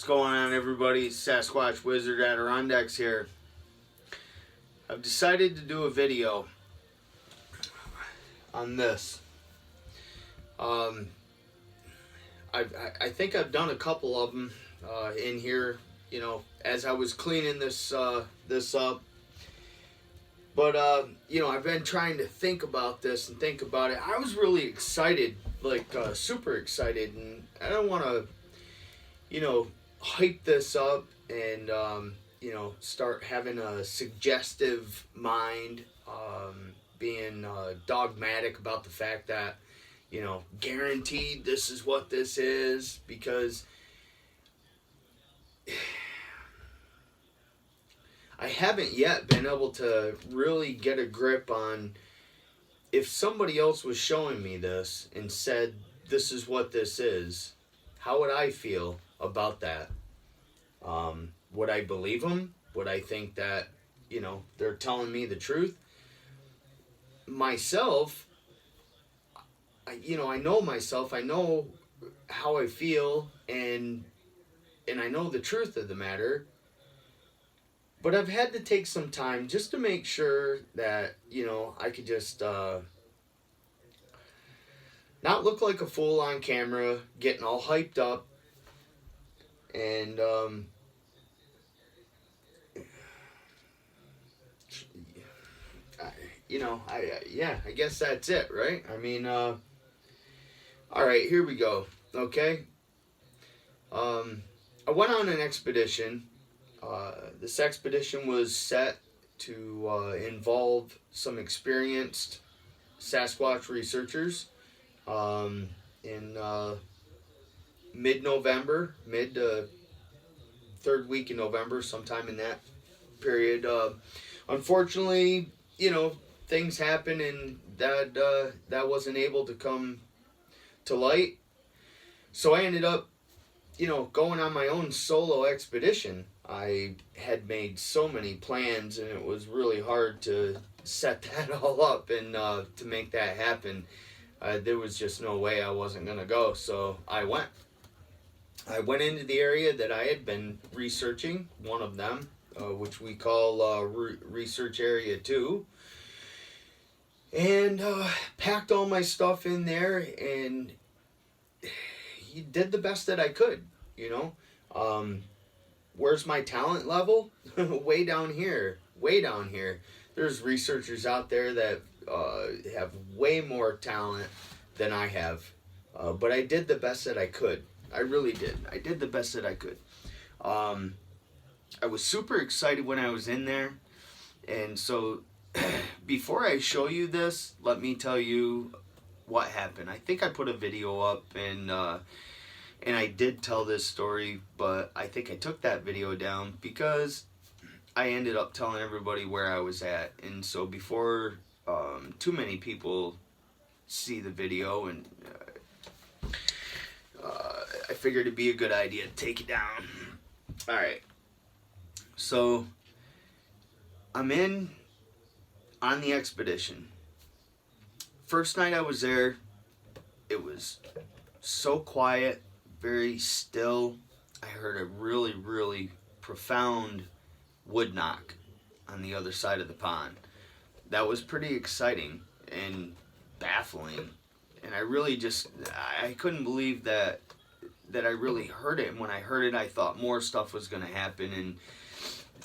going on, everybody? Sasquatch Wizard Adirondacks here. I've decided to do a video on this. I think I've done a couple of them in here, you know, as I was cleaning this up. But you know, I've been trying to think about this and think about it. I was really excited, like super excited, and I don't want to, you know, hype this up and you know, start having a suggestive mind, being dogmatic about the fact that, you know, guaranteed this is what this is, because I haven't yet been able to really get a grip on, if somebody else was showing me this and said this is what this is, how would I feel about that? Would I believe them? Would I think that, you know, they're telling me the truth? Myself, you know, I know myself, I know how I feel, and I know the truth of the matter. But I've had to take some time just to make sure that, you know, I could just not look like a fool on camera, getting all hyped up, and you know, yeah, I guess that's it, right? I mean, all right, here we go. Okay, I went on an expedition. This expedition was set to involve some experienced Sasquatch researchers in mid-November, third week in November, sometime in that period. Unfortunately, you know, things happen, and that wasn't able to come to light. So I ended up, you know, going on my own solo expedition. I had made so many plans, and it was really hard to set that all up and to make that happen. There was just no way I wasn't going to go, so I went. I went into the area that I had been researching, one of them, which we call Research Area 2, and packed all my stuff in there, and did the best that I could, you know. Where's my talent level? Way down here. Way down here. There's researchers out there that have way more talent than I have. But I did the best that I could. I really did. I did the best that I could. I was super excited when I was in there. And so, before I show you this, let me tell you what happened. I think I put a video up, and I did tell this story, but I think I took that video down because I ended up telling everybody where I was at. And so before too many people see the video, and I figured it'd be a good idea to take it down. Alright, so I'm on the expedition. First night I was there, it was so quiet, very still. I heard a really, really profound wood knock on the other side of the pond. That was pretty exciting and baffling, and I really just, I couldn't believe that I really heard it. And when I heard it, I thought more stuff was going to happen, and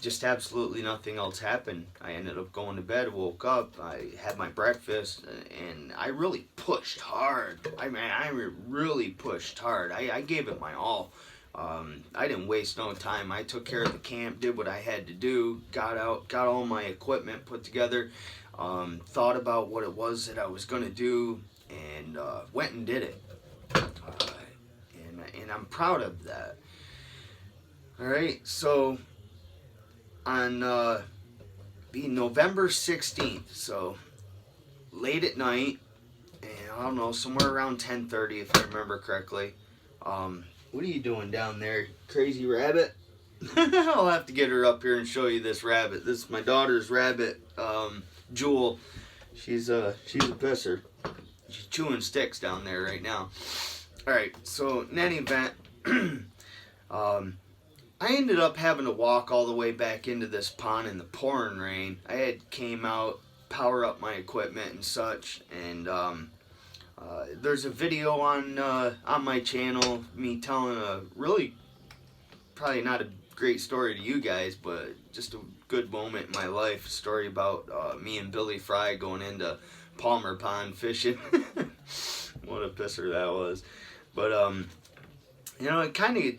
just absolutely nothing else happened. I ended up going to bed, woke up, I had my breakfast, and I really pushed hard. I mean, I really pushed hard. I gave it my all. I didn't waste no time. I took care of the camp, did what I had to do, got out, got all my equipment put together, thought about what it was that I was going to do, and went and did it. And I'm proud of that. Alright, so on being November 16th, so late at night, and I don't know, somewhere around 10:30 if I remember correctly. What are you doing down there, crazy rabbit? I'll have to get her up here and show you this rabbit. This is my daughter's rabbit, Jewel. She's a pisser. She's chewing sticks down there right now. Alright, so in any event, I ended up having to walk all the way back into this pond in the pouring rain. I had came out, power up my equipment and such, and there's a video on my channel, me telling a really, probably not a great story to you guys, but just a good moment in my life. A story about me and Billy Fry going into Palmer Pond fishing. What a pisser that was. But you know, it kind of,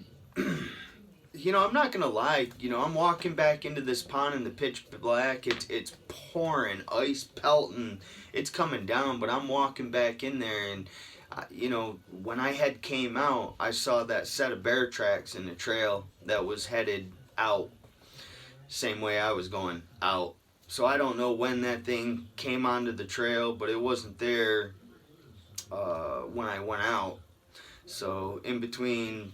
you know, I'm not gonna lie, you know, I'm walking back into this pond in the pitch black. It's pouring, ice pelting, it's coming down, but I'm walking back in there, and you know, when I had came out, I saw that set of bear tracks in the trail that was headed out, same way I was going out. So I don't know when that thing came onto the trail, but it wasn't there when I went out. So in between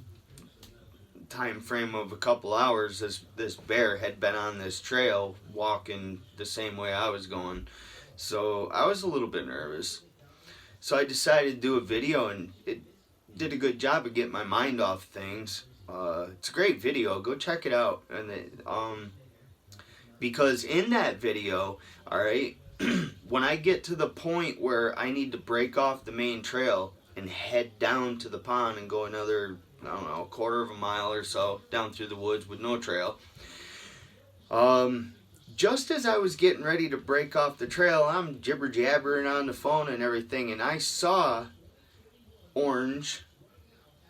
time frame of a couple hours, this bear had been on this trail walking the same way I was going. So I was a little bit nervous. So I decided to do a video, and it did a good job of getting my mind off things. It's a great video. Go check it out. And because in that video, all right, when I get to the point where I need to break off the main trail and head down to the pond and go another, I don't know, quarter of a mile or so down through the woods with no trail, just as I was getting ready to break off the trail, I'm jibber jabbering on the phone and everything, and I saw orange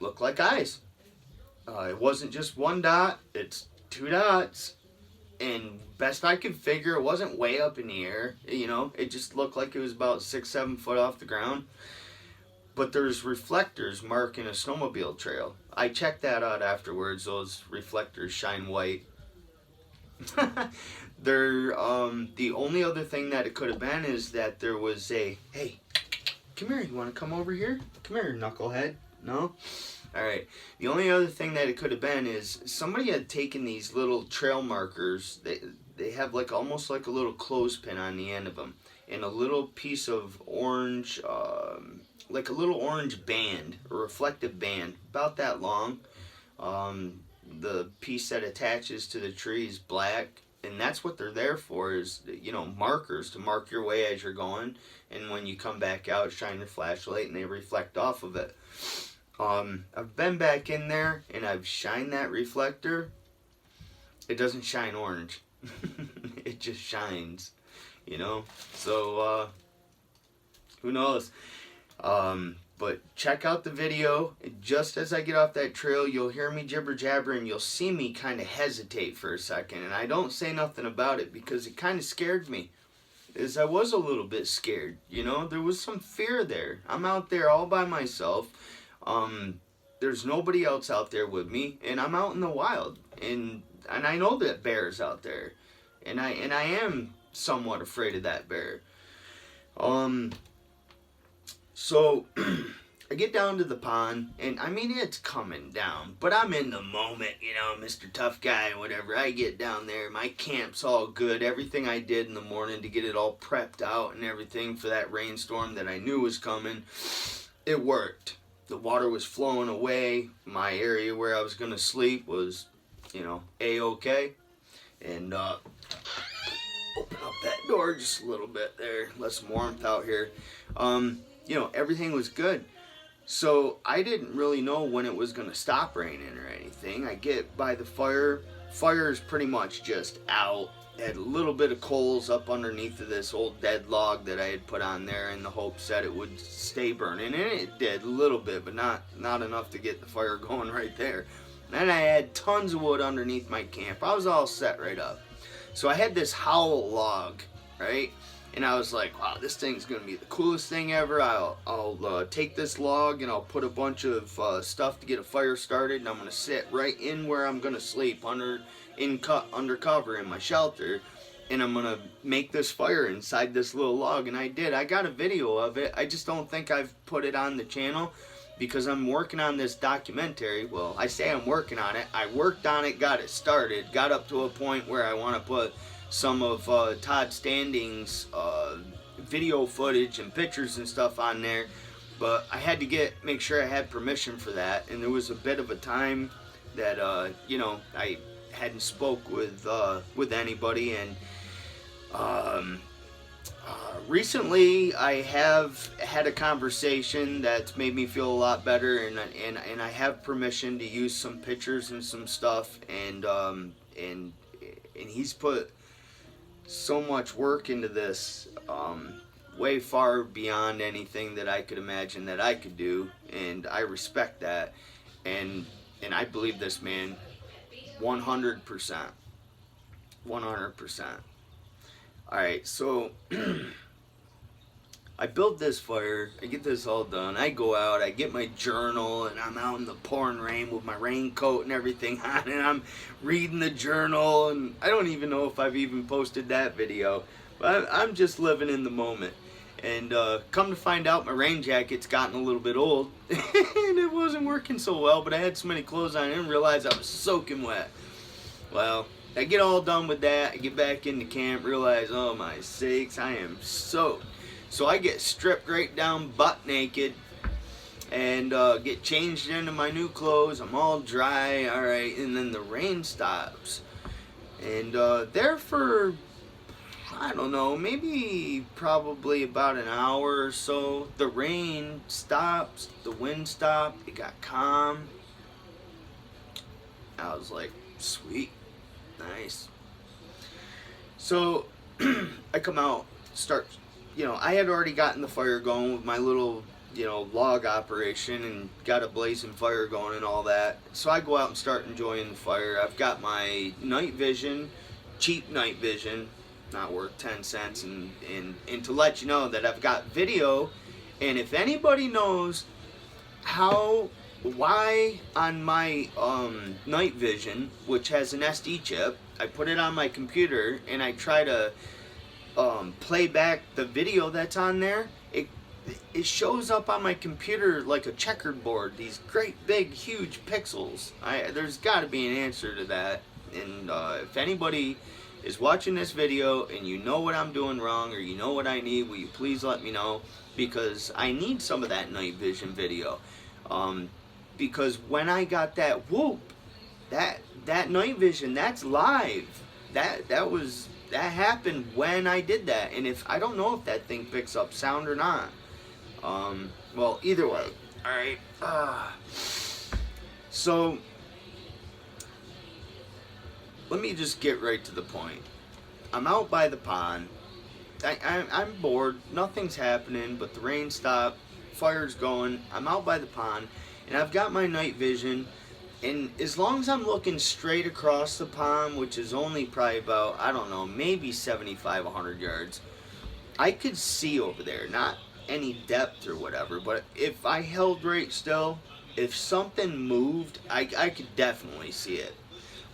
look like eyes. It wasn't just one dot, it's two dots. And best I could figure, it wasn't way up in the air, you know, it just looked like it was about 6-7 foot off the ground. But there's reflectors marking a snowmobile trail. I checked that out afterwards. Those reflectors shine white. They're the only other thing that it could have been is that there was a, hey, come here, you want to come over here? Come here, knucklehead. No? Alright, the only other thing that it could have been is somebody had taken these little trail markers. They have like almost like a little clothespin on the end of them, and a little piece of orange, like a little orange band, a reflective band, about that long. The piece that attaches to the tree is black, and that's what they're there for, is, you know, markers to mark your way as you're going, and when you come back out, shine your flashlight and they reflect off of it. I've been back in there and I've shined that reflector. It doesn't shine orange. It just shines, you know. So who knows? But check out the video. Just as I get off that trail, you'll hear me jibber jabber, and you'll see me kind of hesitate for a second, and I don't say nothing about it because it kind of scared me. As I was a little bit scared, you know, there was some fear there. I'm out there all by myself. There's nobody else out there with me, and I'm out in the wild, and I know that bear's out there, and I am somewhat afraid of that bear. So I get down to the pond, and I mean, it's coming down, but I'm in the moment, you know, Mr. Tough Guy and whatever. I get down there, my camp's all good, everything I did in the morning to get it all prepped out and everything for that rainstorm that I knew was coming, it worked. The water was flowing away. My area where I was going to sleep was, you know, A-okay. And open up that door just a little bit there. Let some warmth out here. You know, everything was good. So I didn't really know when it was going to stop raining or anything. I get by the fire. Fire is pretty much just out. Had a little bit of coals up underneath of this old dead log that I had put on there in the hopes that it would stay burning, and it did a little bit, but not enough to get the fire going right there. Then I had tons of wood underneath my camp. I was all set right up. So I had this howl log, right? And I was like, wow, this thing's gonna be the coolest thing ever. I'll take this log and I'll put a bunch of stuff to get a fire started, and I'm gonna sit right in where I'm gonna sleep under cover in my shelter, and I'm gonna make this fire inside this little log. And I did. I got a video of it. I just don't think I've put it on the channel because I'm working on this documentary. Well, I say I'm working on it. I worked on it, got it started, got up to a point where I want to put some of Todd Standing's video footage and pictures and stuff on there, but I had to make sure I had permission for that, and there was a bit of a time that you know, I hadn't spoke with anybody, and recently I have had a conversation that's made me feel a lot better, and I have permission to use some pictures and some stuff, and he's put so much work into this, way far beyond anything that I could imagine that I could do, and I respect that, and I believe this man 100%. 100%. Alright, so I build this fire, I get this all done, I go out, I get my journal, and I'm out in the pouring rain with my raincoat and everything on, and I'm reading the journal, and I don't even know if I've even posted that video, but I'm just living in the moment. And come to find out, my rain jacket's gotten a little bit old, and it wasn't working so well, but I had so many clothes on, I didn't realize I was soaking wet. Well, I get all done with that, I get back into camp, realize, oh my sakes, I am soaked. So I get stripped right down butt naked, and get changed into my new clothes. I'm all dry, alright, and then the rain stops. And there for, I don't know, maybe probably about an hour or so, the rain stops, the wind stopped, it got calm. I was like, sweet, nice. So I come out, start, you know, I had already gotten the fire going with my little, you know, log operation, and got a blazing fire going and all that. So I go out and start enjoying the fire. I've got my night vision, cheap night vision, not worth 10 cents, and to let you know that I've got video, and if anybody knows why on my night vision, which has an SD chip, I put it on my computer and I try to play back the video that's on there, it shows up on my computer like a checkered board, these great big huge pixels. There's got to be an answer to that, and if anybody is watching this video and you know what I'm doing wrong, or you know what I need, will you please let me know, because I need some of that night vision video. Because when I got that whoop, that night vision, that's live. That happened when I did that, and if I don't know if that thing picks up sound or not. Well, either way. Alright. So let me just get right to the point. I'm out by the pond. I'm bored. Nothing's happening, but the rain stopped. Fire's going. I'm out by the pond, and I've got my night vision. And as long as I'm looking straight across the pond, which is only probably about, I don't know, maybe 75, 100 yards, I could see over there. Not any depth or whatever, but if I held right still, if something moved, I could definitely see it.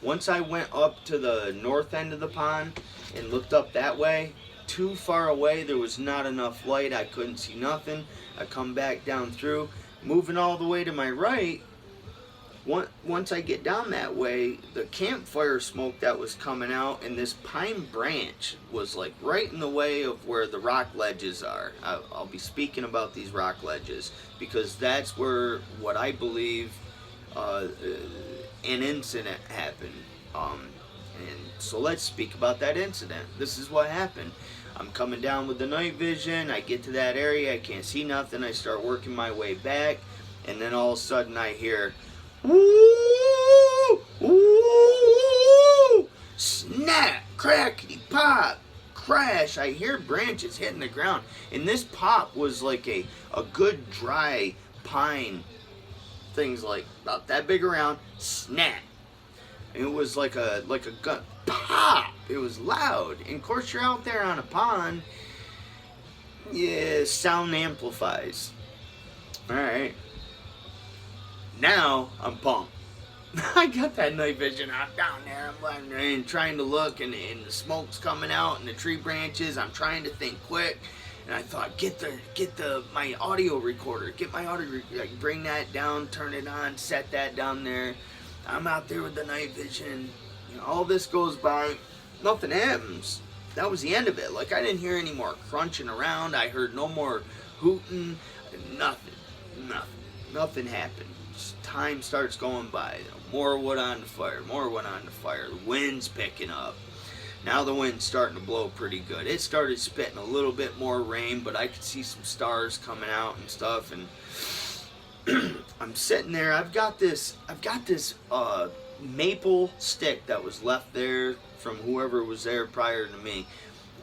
Once I went up to the north end of the pond and looked up that way, too far away, there was not enough light, I couldn't see nothing. I come back down through, moving all the way to my right. Once I get down that way, the campfire smoke that was coming out, and this pine branch was like right in the way of where the rock ledges are. I'll be speaking about these rock ledges, because that's where what I believe an incident happened. And so let's speak about that incident. This is what happened. I'm coming down with the night vision, I get to that area, I can't see nothing, I start working my way back, and then all of a sudden I hear, woo, woo, snap, crackety pop, crash. I hear branches hitting the ground, and this pop was like a good dry pine, things like about that big around, snap. It was like a gun pop. It was loud, and of course you're out there on a pond, yeah, sound amplifies. All right. Now I'm pumped. I got that night vision out down there. I'm trying to look, and the smoke's coming out, and the tree branches. I'm trying to think quick, and I thought, get my audio recorder. Bring that down, turn it on, set that down there. I'm out there with the night vision. You know, all this goes by, nothing happens. That was the end of it. Like, I didn't hear any more crunching around. I heard no more hooting. Nothing happened. time starts going by, more wood on the fire, more wood on the fire. The wind's picking up. Now the wind's starting to blow pretty good. It started spitting a little bit more rain, but I could see some stars coming out and stuff. And I'm sitting there. I've got this maple stick that was left there from whoever was there prior to me.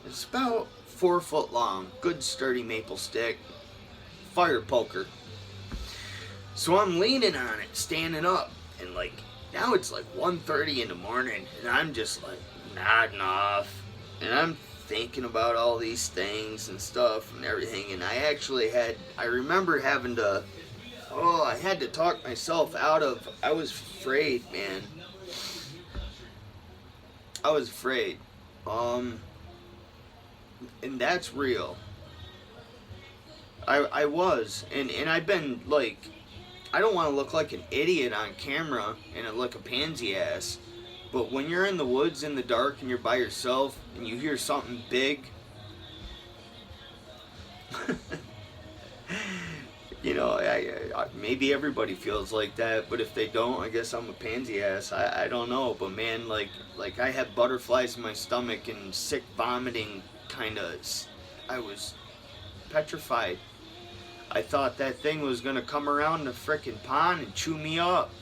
It's about 4 foot long, good sturdy maple stick, fire poker. So I'm leaning on it, standing up, and like now it's like 1:30 in the morning, and I'm just like nodding off, and I'm thinking about all these things and stuff and everything. And I remember having to, I had to talk myself out of, I was afraid, man. I was afraid. And that's real. I was, and I've been like, I don't want to look like an idiot on camera and look a pansy ass, but when you're in the woods in the dark and you're by yourself and you hear something big, you know, I maybe everybody feels like that, but if they don't, I guess I'm a pansy ass. I don't know, but man, like I had butterflies in my stomach and sick vomiting, I was petrified. I thought that thing was gonna come around the frickin' pond and chew me up.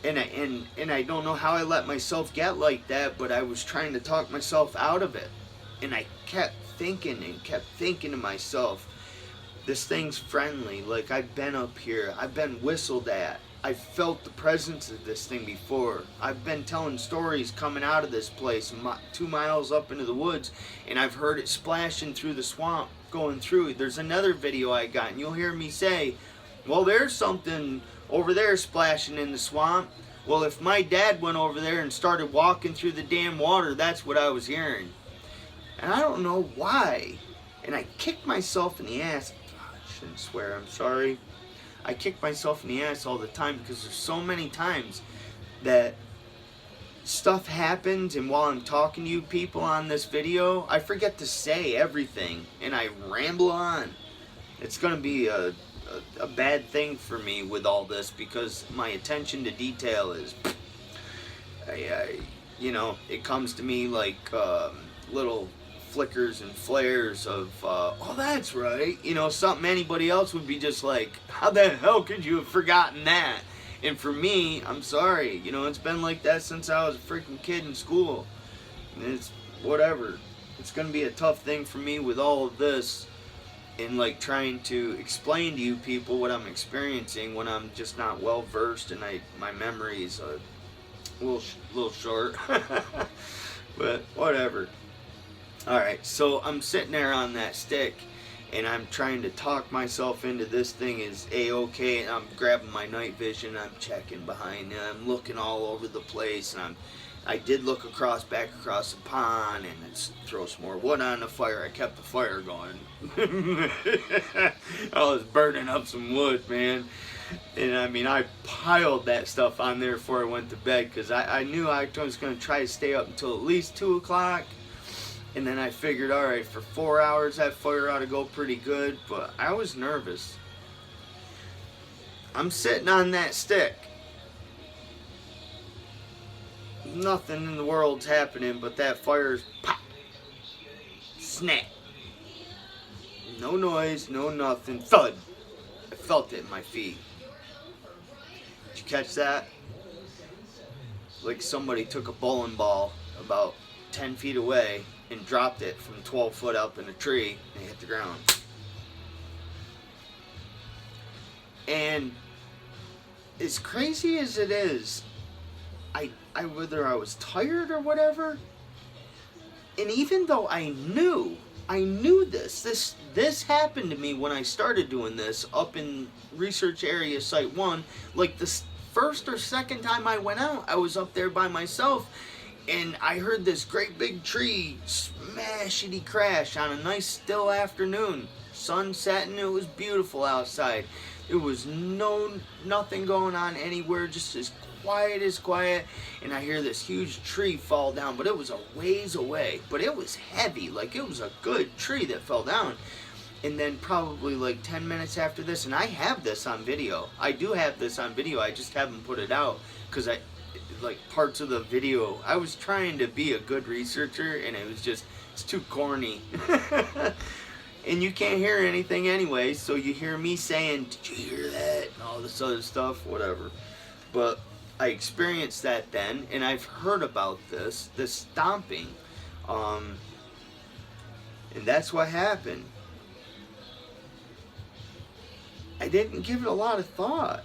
And I don't know how I let myself get like that, but I was trying to talk myself out of it. And I kept thinking to myself, this thing's friendly. Like, I've been up here, I've been whistled at, I've felt the presence of this thing before. I've been telling stories coming out of this place 2 miles up into the woods, and I've heard it splashing through the swamp going through. There's another video I got, and you'll hear me say, well, there's something over there splashing in the swamp. Well, if my dad went over there and started walking through the damn water, that's what I was hearing. And I don't know why. And I kicked myself in the ass. I shouldn't swear, I'm sorry. I kick myself in the ass all the time because there's so many times that stuff happens, and while I'm talking to you people on this video, I forget to say everything and I ramble on. It's going to be a bad thing for me with all this because my attention to detail is, you know, it comes to me like little flickers and flares of, oh, that's right, you know, something anybody else would be just like, how the hell could you have forgotten that? And for me, I'm sorry, you know, it's been like that since I was a freaking kid in school. And it's whatever. It's gonna be a tough thing for me with all of this and like trying to explain to you people what I'm experiencing when I'm just not well versed and my memory's a little short. But whatever. Alright, so I'm sitting there on that stick and I'm trying to talk myself into this thing is A-okay, and I'm grabbing my night vision, I'm checking behind and I'm looking all over the place, and I did look back across the pond, and let's throw some more wood on the fire. I kept the fire going. I was burning up some wood, man. And I mean, I piled that stuff on there before I went to bed because I knew I was going to try to stay up until at least 2 o'clock. And then I figured, alright, for 4 hours that fire ought to go pretty good, but I was nervous. I'm sitting on that stick. Nothing in the world's happening, but that fire's pop, snap. No noise, no nothing, thud. I felt it in my feet. Did you catch that? Like somebody took a bowling ball about 10 feet away and dropped it from 12 foot up in a tree and it hit the ground. And as crazy as it is, whether I was tired or whatever, and even though I knew this happened to me when I started doing this up in Research Area Site 1, like the first or second time I went out, I was up there by myself, and I heard this great big tree smashity crash on a nice still afternoon. Sun setting, it was beautiful outside. There was nothing going on anywhere, just as quiet, and I hear this huge tree fall down, but it was a ways away, but it was heavy, like it was a good tree that fell down. And then probably like 10 minutes after this, and I have this on video. I do have this on video. I just haven't put it out because like parts of the video, I was trying to be a good researcher, and it was just, it's too corny. And you can't hear anything anyway, so you hear me saying, did you hear that? And all this other stuff, whatever. But I experienced that then, and I've heard about this stomping. And that's what happened. I didn't give it a lot of thought.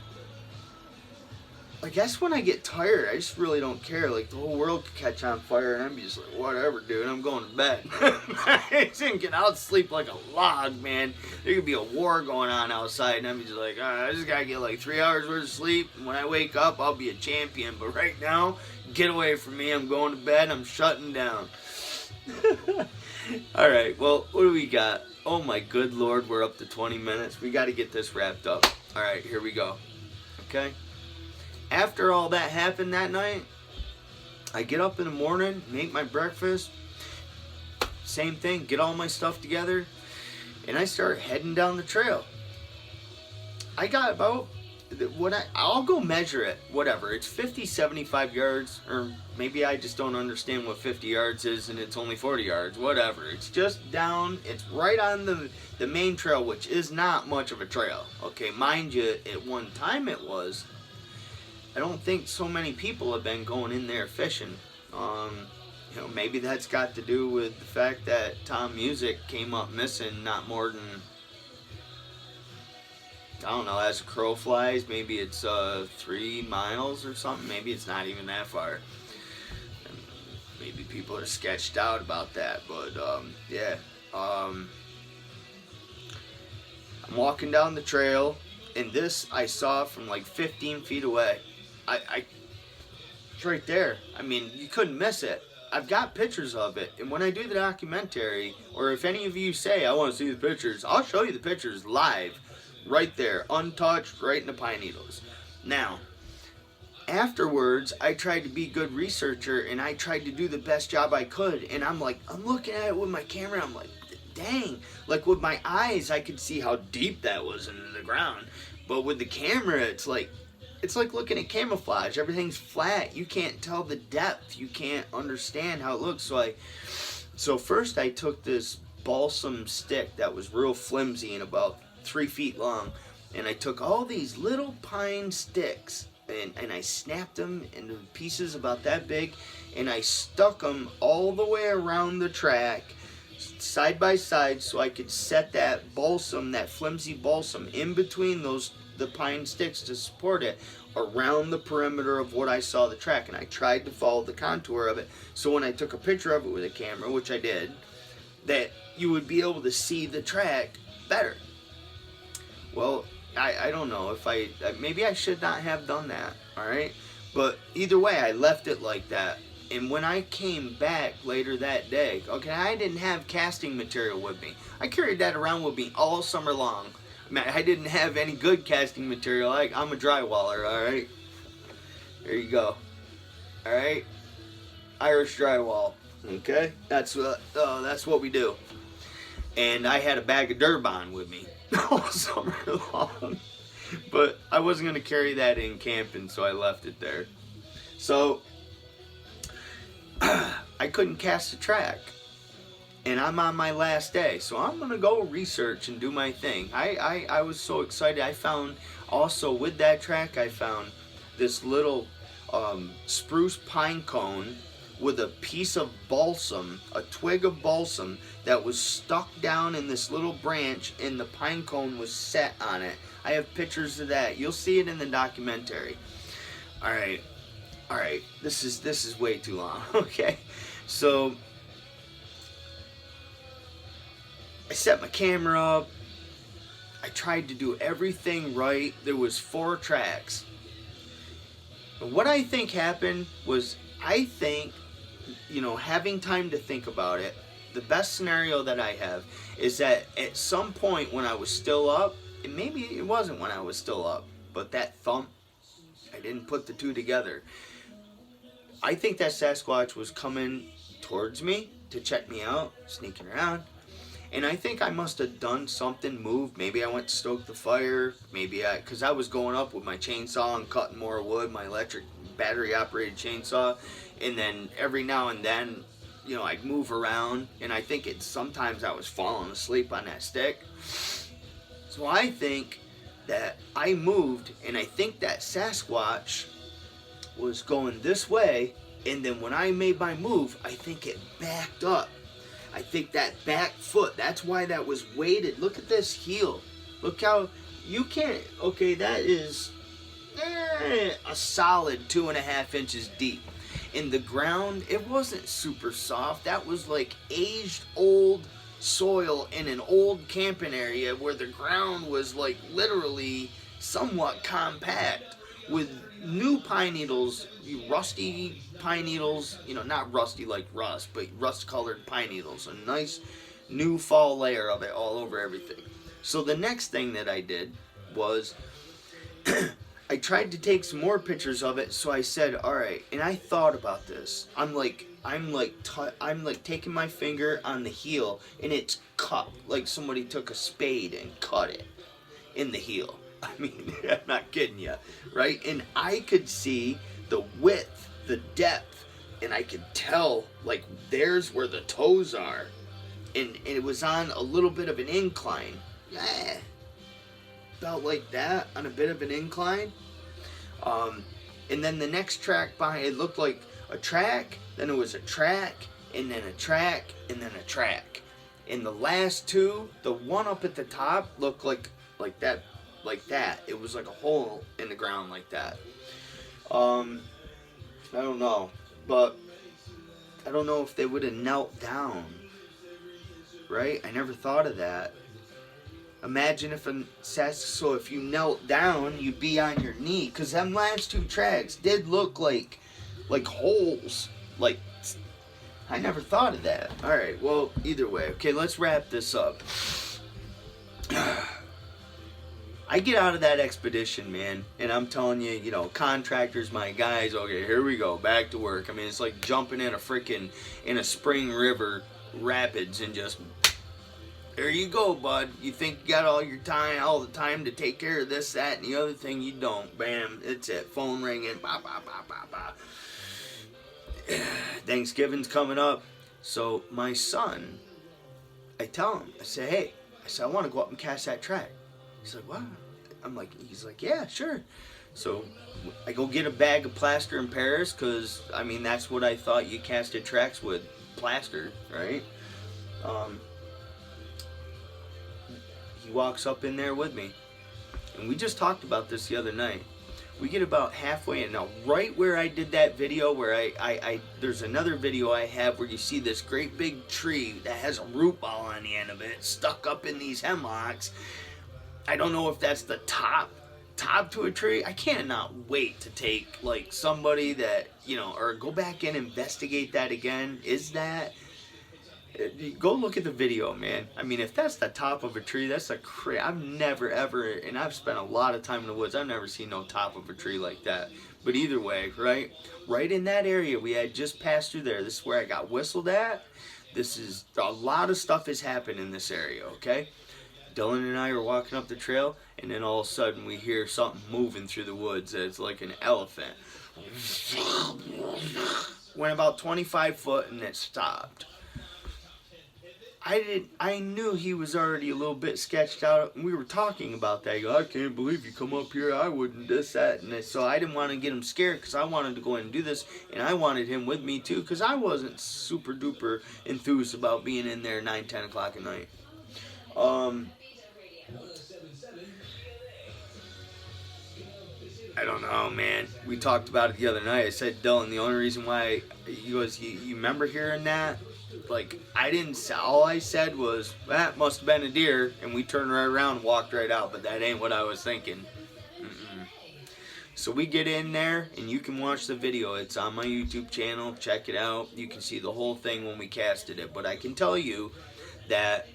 I guess when I get tired, I just really don't care. Like, the whole world could catch on fire, and I'm just like, whatever, dude, I'm going to bed. I didn't get out, sleep like a log, man. There could be a war going on outside, and I'm just like, all right, I just got to get like 3 hours worth of sleep. And when I wake up, I'll be a champion. But right now, get away from me. I'm going to bed. I'm shutting down. All right, well, what do we got? Oh, my good Lord, we're up to 20 minutes. We got to get this wrapped up. All right, here we go. Okay? After all that happened that night, I get up in the morning, make my breakfast, same thing, get all my stuff together, and I start heading down the trail. I got about, I'll go measure it, whatever, it's 50, 75 yards, or maybe I just don't understand what 50 yards is and it's only 40 yards, whatever. It's just down, it's right on the main trail, which is not much of a trail. Okay, mind you, at one time it was. I don't think so many people have been going in there fishing. You know, maybe that's got to do with the fact that Tom Music came up missing not more than, I don't know, as a crow flies, maybe it's 3 miles or something. Maybe it's not even that far. And maybe people are sketched out about that, but yeah. I'm walking down the trail, and this I saw from like 15 feet away. It's right there. I mean, you couldn't miss it. I've got pictures of it, and when I do the documentary, or if any of you say I want to see the pictures, I'll show you the pictures live, right there, untouched, right in the pine needles. Now, afterwards, I tried to be a good researcher, and I tried to do the best job I could, and I'm looking at it with my camera, I'm like, dang, like with my eyes, I could see how deep that was into the ground, but with the camera, it's like looking at camouflage. Everything's flat. You can't tell the depth. You can't understand how it looks. So first I took this balsam stick that was real flimsy and about 3 feet long, and I took all these little pine sticks and I snapped them into pieces about that big, and I stuck them all the way around the track, side by side, so I could set that balsam, that flimsy balsam, in between the pine sticks to support it around the perimeter of what I saw the track, and I tried to follow the contour of it, so when I took a picture of it with a camera, which I did, that you would be able to see the track better. Well, I don't know if maybe I should not have done that, alright, but either way, I left it like that. And when I came back later that day, okay, I didn't have casting material with me. I carried that around with me all summer long. Man, I didn't have any good casting material. I'm a drywaller, alright? There you go. Alright? Irish drywall. Okay? That's what we do. And I had a bag of Durbon with me all summer long. But I wasn't going to carry that in camping, so I left it there. So, I couldn't cast a track. And I'm on my last day, so I'm going to go research and do my thing. I was so excited. I found, also with that track, I found this little spruce pine cone with a piece of balsam, a twig of balsam, that was stuck down in this little branch, and the pine cone was set on it. I have pictures of that. You'll see it in the documentary. Alright, this is way too long, okay? So, I set my camera up. I tried to do everything right. There was 4 tracks. But what I think happened was, I think, you know, having time to think about it, the best scenario that I have is that at some point when I was still up, and maybe it wasn't when I was still up, but that thump, I didn't put the two together. I think that Sasquatch was coming towards me to check me out, sneaking around. And I think I must have done something, moved. Maybe I went to stoke the fire. Maybe because I was going up with my chainsaw and cutting more wood, my electric battery operated chainsaw. And then every now and then, you know, I'd move around. And I think sometimes I was falling asleep on that stick. So I think that I moved, and I think that Sasquatch was going this way. And then when I made my move, I think it backed up. I think that back foot, that's why that was weighted. Look at this heel. Look how, you can't, okay, that is a solid 2.5 inches deep. In the ground, it wasn't super soft. That was like aged old soil in an old camping area where the ground was like literally somewhat compact with new pine needles, rusty pine needles, you know, not rusty like rust, but rust colored pine needles, a nice new fall layer of it all over everything. So the next thing that I did was I tried to take some more pictures of it. So I said, all right, and I thought about this. I'm like taking my finger on the heel, and it's cut like somebody took a spade and cut it in the heel. I mean, I'm not kidding you, right? And I could see the width, the depth, and I could tell, like, there's where the toes are. And it was on a little bit of an incline. Yeah, about like that, on a bit of an incline. And then the next track behind, it looked like a track, then it was a track, and then a track, and then a track. And the last two, the one up at the top looked like that. Like that. It was like a hole in the ground like that. I don't know. But I don't know if they would have knelt down. Right? I never thought of that. Imagine if so if you knelt down, you'd be on your knee. Because them last two tracks did look like holes. Like, I never thought of that. Alright, well, either way. Okay, let's wrap this up. I get out of that expedition, man, and I'm telling you, you know, contractors, my guys, okay, here we go, back to work. I mean, it's like jumping in a spring river rapids and just, there you go, bud. You think you got all the time to take care of this, that, and the other thing, you don't. Bam, it's it. Phone ringing, bah, bah, bah, bah, bah. Thanksgiving's coming up. So my son, I tell him, I say, hey, I want to go up and cast that track. He's like, what? He's like, yeah, sure. So I go get a bag of plaster in Paris, because, I mean, that's what I thought you casted tracks with, plaster, right? He walks up in there with me, and we just talked about this the other night. We get about halfway, and now right where I did that video, where there's another video I have where you see this great big tree that has a root ball on the end of it, stuck up in these hemlocks. I don't know if that's the top to a tree. I cannot wait to take, like, somebody that, you know, or go back and investigate that again. Is that, go look at the video, man. I mean, if that's the top of a tree, that's I've never ever, and I've spent a lot of time in the woods, I've never seen no top of a tree like that. But either way, right in that area, we had just passed through there. This is where I got whistled at. This is, a lot of stuff has happened in this area, okay? Dylan and I are walking up the trail, and then all of a sudden we hear something moving through the woods. It's like an elephant. Went about 25 foot, and it stopped. I knew he was already a little bit sketched out, and we were talking about that. He goes, I can't believe you come up here. I wouldn't, this, that, and this. So I didn't want to get him scared, because I wanted to go in and do this, and I wanted him with me too, because I wasn't super duper enthused about being in there 9, 10 o'clock at night. I don't know, man. We talked about it the other night. I said, Dylan, the only reason why, he goes, you remember hearing that? Like, I didn't, all I said was, that must have been a deer, and we turned right around and walked right out, but that ain't what I was thinking. So we get in there, and you can watch the video. It's on my YouTube channel. Check it out. You can see the whole thing when we casted it. But I can tell you that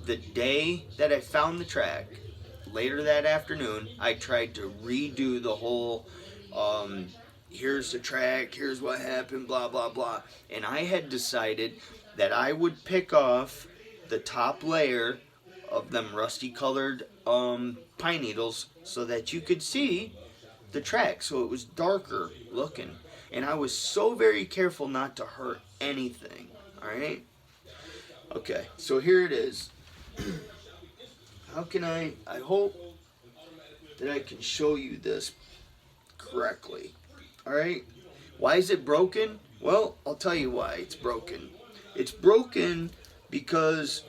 the day that I found the track, later that afternoon, I tried to redo the whole, here's the track, here's what happened, blah, blah, blah. And I had decided that I would pick off the top layer of them rusty colored pine needles so that you could see the track, so it was darker looking. And I was so very careful not to hurt anything. Alright? Okay, so here it is. How can I hope that I can show you this correctly. Alright? Why is it broken? Well, I'll tell you why it's broken. It's broken because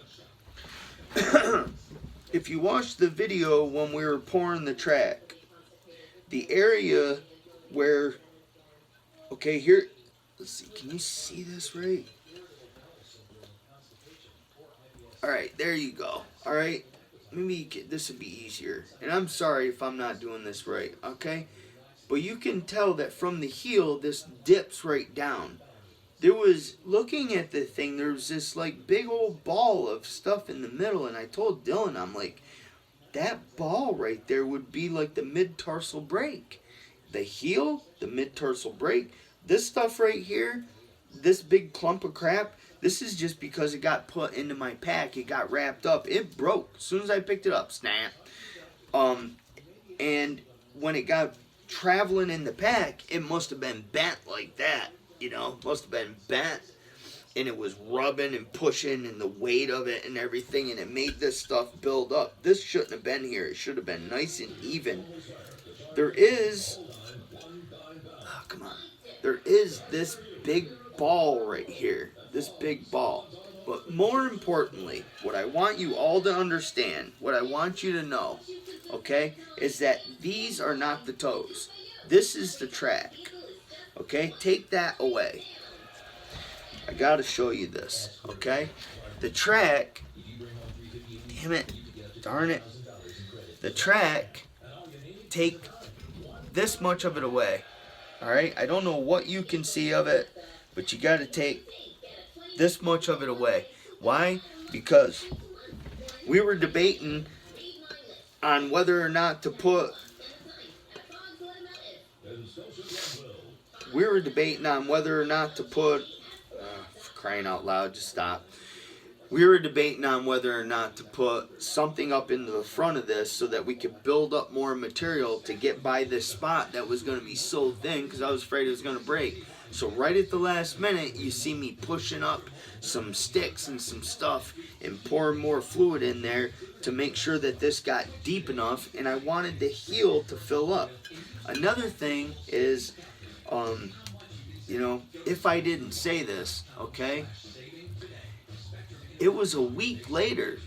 if you watch the video when we were pouring the track, the area where, okay, here, let's see, can you see this right? Alright, there you go. Alright, maybe this would be easier. And I'm sorry if I'm not doing this right, okay? But you can tell that from the heel, this dips right down. There was, looking at the thing, there was this like big old ball of stuff in the middle, and I told Dylan, I'm like, that ball right there would be like the mid-tarsal break. The heel, the mid-tarsal break, this stuff right here, this big clump of crap, this is just because it got put into my pack, it got wrapped up, it broke. As soon as I picked it up, snap. And when it got traveling in the pack, it must have been bent like that. You know, must have been bent, and it was rubbing and pushing and the weight of it and everything, and it made this stuff build up. This shouldn't have been here. It should have been nice and even. There is, oh, come on, there is this big ball right here, this big ball. But more importantly, what I want you all to understand, what I want you to know, okay, is that these are not the toes. This is the track. Okay, take that away. I gotta show you this, okay? The track, damn it, darn it. The track, take this much of it away, alright? I don't know what you can see of it, but you gotta take this much of it away. Why? Because we were debating on whether or not to put crying out loud, just stop. We were debating on whether or not to put something up into the front of this so that we could build up more material to get by this spot that was going to be so thin because I was afraid it was going to break. So right at the last minute, you see me pushing up some sticks and some stuff and pouring more fluid in there to make sure that this got deep enough, and I wanted the heel to fill up. Another thing is, you know, if I didn't say this, okay, it was a week later.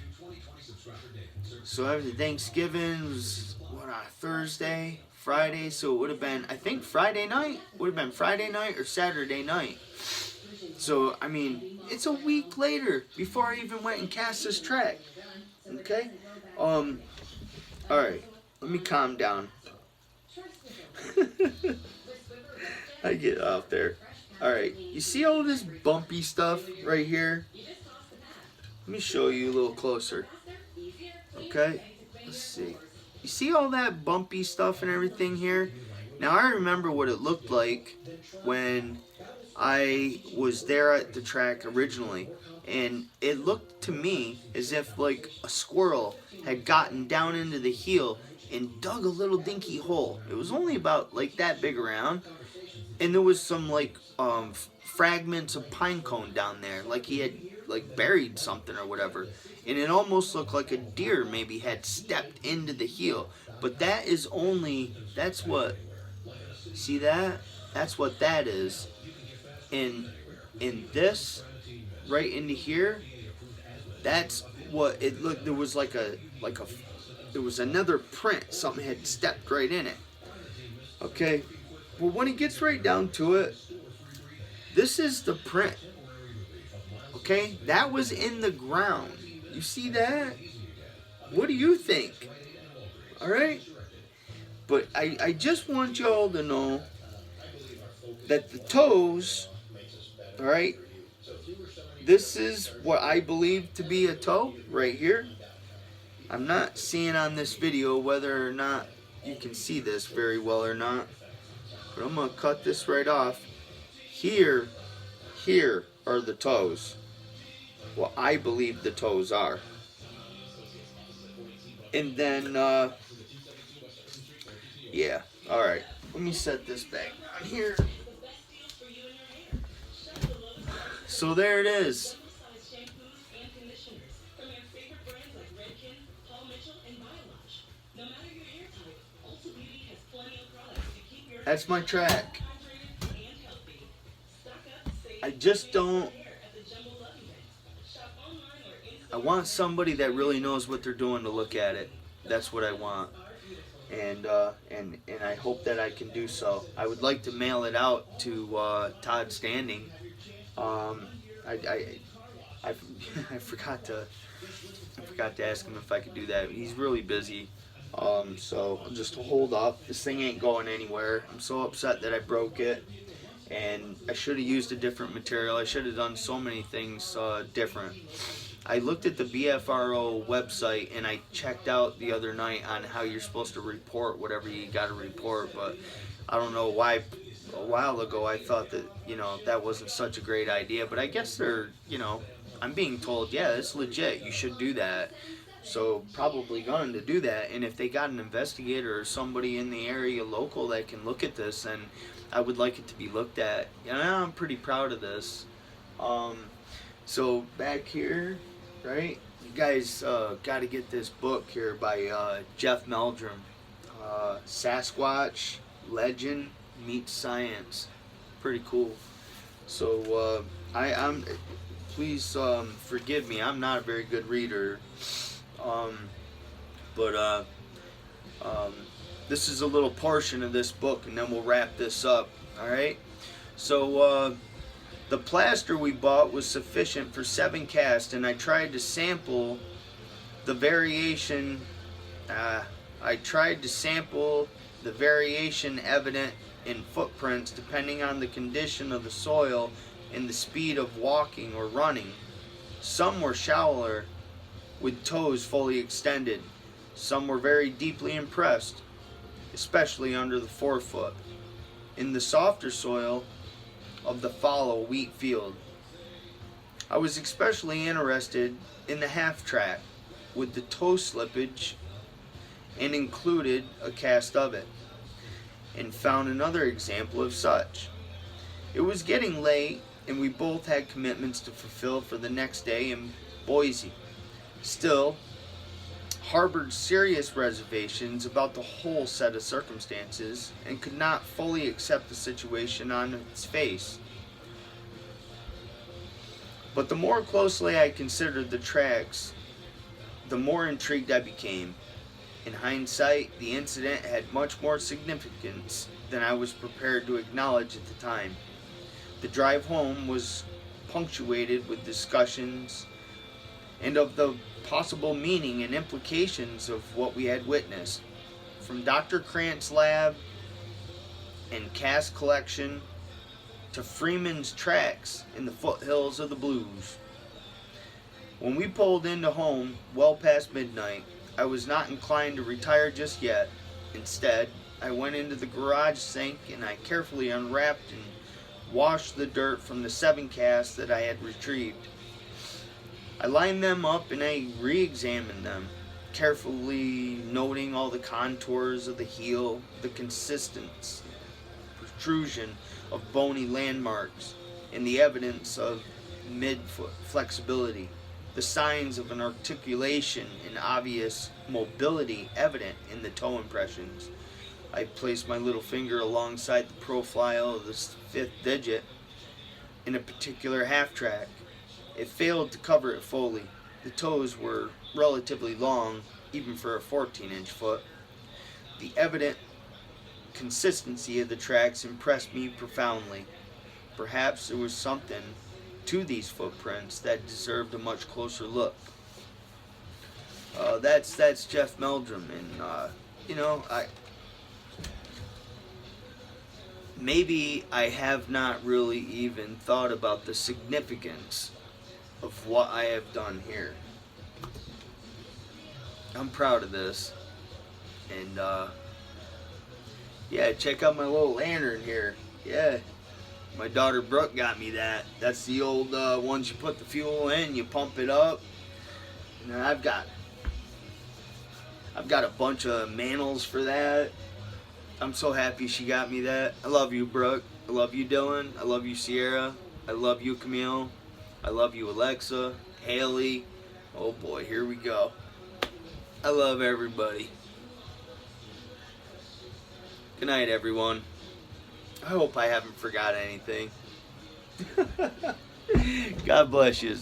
So after Thanksgiving was, what, on a Thursday, Friday, so it would have been, I think Friday night, would have been Friday night or Saturday night. So, I mean, it's a week later before I even went and cast this track, okay? Alright, let me calm down. I get out there. Alright, you see all this bumpy stuff right here? Let me show you a little closer. Okay, let's see. You see all that bumpy stuff and everything here? Now I remember what it looked like when I was there at the track originally. And it looked to me as if like a squirrel had gotten down into the heel and dug a little dinky hole. It was only about like that big around. And there was some like fragments of pine cone down there, like he had like buried something or whatever. And it almost looked like a deer maybe had stepped into the heel. But that is only, that's what, see that? That's what that is. In this, right into here, that's what it looked, there was there was another print, something had stepped right in it. Okay. Well, when it gets right down to it, this is the print. Okay? That was in the ground. You see that? What do you think? Alright? But I just want y'all to know that the toes, alright, this is what I believe to be a toe right here. I'm not seeing on this video whether or not you can see this very well or not. But I'm going to cut this right off. Here are the toes. Well, I believe the toes are. And then, yeah, alright. Let me set this back on here. So there it is. That's my track. I just don't. I want somebody that really knows what they're doing to look at it. That's what I want, and I hope that I can do so. I would like to mail it out to Todd Standing. I, I, I, I forgot to ask him if I could do that. He's really busy. So I'll just hold up. This thing ain't going anywhere. I'm so upset that I broke it, and I should have used a different material. I should have done so many things different. I looked at the BFRO website and I checked out the other night on how you're supposed to report whatever you got to report, but I don't know why. A while ago I thought that, that wasn't such a great idea, but I guess they're, I'm being told, yeah, it's legit, you should do that. So probably going to do that, and if they got an investigator or somebody in the area local that can look at this, then I would like it to be looked at. And I'm pretty proud of this. So back here, right, you guys got to get this book here by Jeff Meldrum, Sasquatch Legend Meets Science. Pretty cool. So I'm please forgive me, I'm not a very good reader, but this is a little portion of this book, and then we'll wrap this up. Alright, so the plaster we bought was sufficient for 7 casts, and I tried to sample the variation evident in footprints depending on the condition of the soil and the speed of walking or running. Some were shallower, with toes fully extended. Some were very deeply impressed, especially under the forefoot, in the softer soil of the fallow wheat field. I was especially interested in the half track with the toe slippage and included a cast of it, and found another example of such. It was getting late, and we both had commitments to fulfill for the next day in Boise. Still, harbored serious reservations about the whole set of circumstances, and could not fully accept the situation on its face. But the more closely I considered the tracks, the more intrigued I became. In hindsight, the incident had much more significance than I was prepared to acknowledge at the time. The drive home was punctuated with discussions and of the possible meaning and implications of what we had witnessed. From Dr. Krant's lab and cast collection to Freeman's tracks in the foothills of the Blues. When we pulled into home well past midnight, I was not inclined to retire just yet. Instead, I went into the garage sink and I carefully unwrapped and washed the dirt from the 7 casts that I had retrieved. I lined them up and I re-examined them, carefully noting all the contours of the heel, the consistence, protrusion of bony landmarks, and the evidence of midfoot flexibility, the signs of an articulation and obvious mobility evident in the toe impressions. I placed my little finger alongside the profile of the 5th digit in a particular half track. It failed to cover it fully. The toes were relatively long, even for a 14-inch foot. The evident consistency of the tracks impressed me profoundly. Perhaps there was something to these footprints that deserved a much closer look. That's Jeff Meldrum, and maybe I have not really even thought about the significance of what I have done here. I'm proud of this, and yeah, check out my little lantern here. Yeah, My daughter Brooke got me that. That's the old ones you put the fuel in, you pump it up. And I've got a bunch of mantles for that. I'm so happy she got me that. I love you, Brooke. I love you, Dylan. I love you, Sierra. I love you, Camille. I love you, Alexa, Haley. Oh boy, here we go. I love everybody. Good night, everyone. I hope I haven't forgot anything. God bless you.